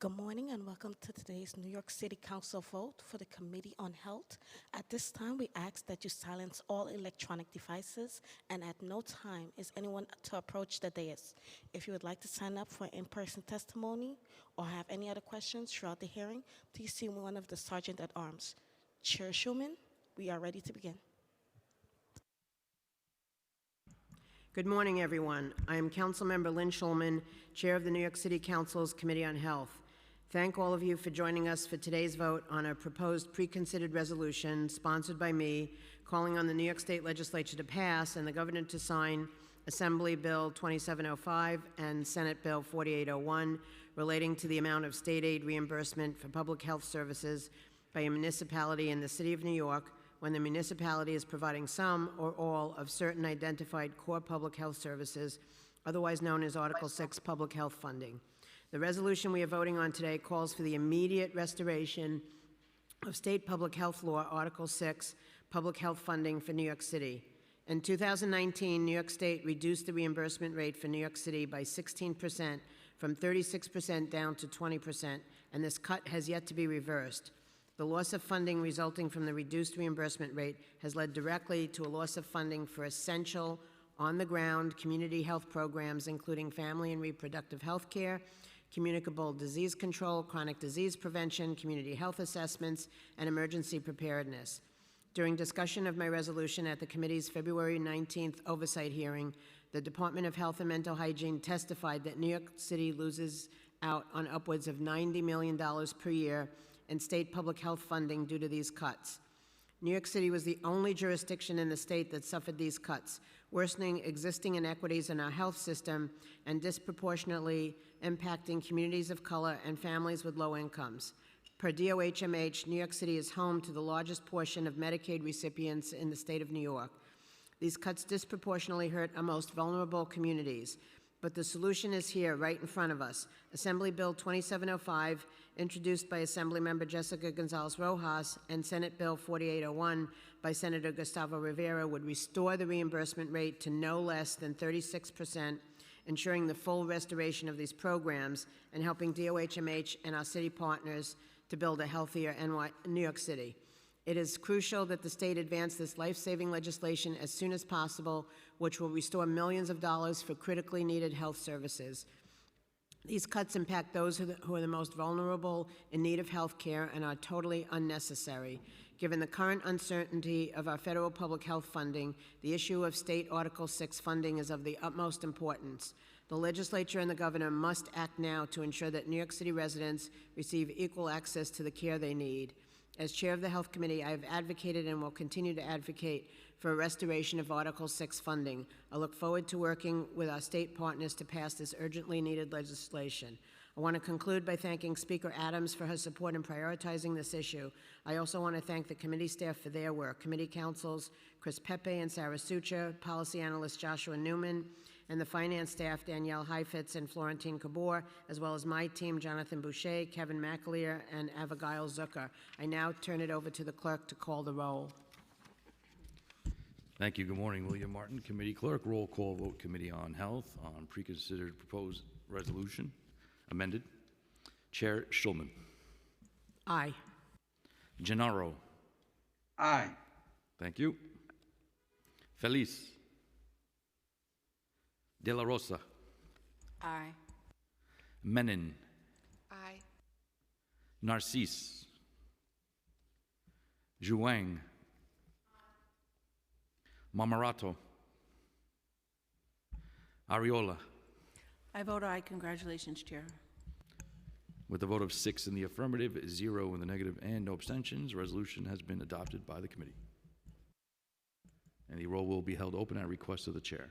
Good morning and welcome to today's New York City Council vote for the Committee on Health. At this time, we ask that you silence all electronic devices, and at no time is anyone to approach the dais. If you would like to sign up for in-person testimony or have any other questions throughout the hearing, please see one of the Sergeant at Arms. Chair Schulman, we are ready to begin. Good morning, everyone. I am Councilmember Lynn Schulman, Chair of the New York City Council's Committee on Health. Thank all of you for joining us for today's vote on a proposed pre-considered resolution sponsored by me, calling on the New York State Legislature to pass and the Governor to sign Assembly Bill 2705 and Senate Bill 4801 relating to the amount of state aid reimbursement for public health services by a municipality in the City of New York when the municipality is providing some or all of certain identified core public health services, otherwise known as Article 6 public health funding. The resolution we are voting on today calls for the immediate restoration of state public health law, Article 6, public health funding for New York City. In 2019, New York State reduced the reimbursement rate for New York City by 16%, from 36% down to 20%, and this cut has yet to be reversed. The loss of funding resulting from the reduced reimbursement rate has led directly to a loss of funding for essential, on-the-ground community health programs, including family and reproductive health care, communicable disease control, chronic disease prevention, community health assessments, and emergency preparedness. During discussion of my resolution at the committee's February 19th oversight hearing, the Department of Health and Mental Hygiene testified that New York City loses out on upwards of $90 million per year in state public health funding due to these cuts. New York City was the only jurisdiction in the state that suffered these cuts, worsening existing inequities in our health system and disproportionately impacting communities of color and families with low incomes. Per DOHMH, New York City is home to the largest portion of Medicaid recipients in the state of New York. These cuts disproportionately hurt our most vulnerable communities, but the solution is here, right in front of us. Assembly Bill 2705, introduced by Assemblymember Jessica Gonzalez-Rojas, and Senate Bill 4801 by Senator Gustavo Rivera would restore the reimbursement rate to no less than 36%, ensuring the full restoration of these programs and helping DOHMH and our city partners to build a healthier New York City. It is crucial that the state advance this life-saving legislation as soon as possible, which will restore millions of dollars for critically needed health services. These cuts impact those who are the most vulnerable in need of health care and are totally unnecessary. Given the current uncertainty of our federal public health funding, the issue of state Article 6 funding is of the utmost importance. The legislature and the governor must act now to ensure that New York City residents receive equal access to the care they need. As chair of the Health Committee, I have advocated and will continue to advocate for a restoration of Article 6 funding. I look forward to working with our state partners to pass this urgently needed legislation. I want to conclude by thanking Speaker Adams for her support in prioritizing this issue. I also want to thank the committee staff for their work, committee counsels Chris Pepe and Sarah Sucha, policy analyst Joshua Newman, and the finance staff Danielle Heifetz and Florentine Cabor, as well as my team, Jonathan Boucher, Kevin McAleer, and Abigail Zucker. I now turn it over to the clerk to call the roll. Thank you. Good morning. William Martin, Committee Clerk. Roll call vote. Committee on Health on preconsidered proposed resolution. Amended. Chair Schulman. Aye. Gennaro. Aye. Thank you. Feliz. De La Rosa. Aye. Menin. Aye. Narcisse. Zhuang. Marmarato. Ariola. I vote aye. Congratulations, Chair. With a vote of 6 in the affirmative, 0 in the negative, and no abstentions, resolution has been adopted by the committee. And the roll will be held open at request of the chair.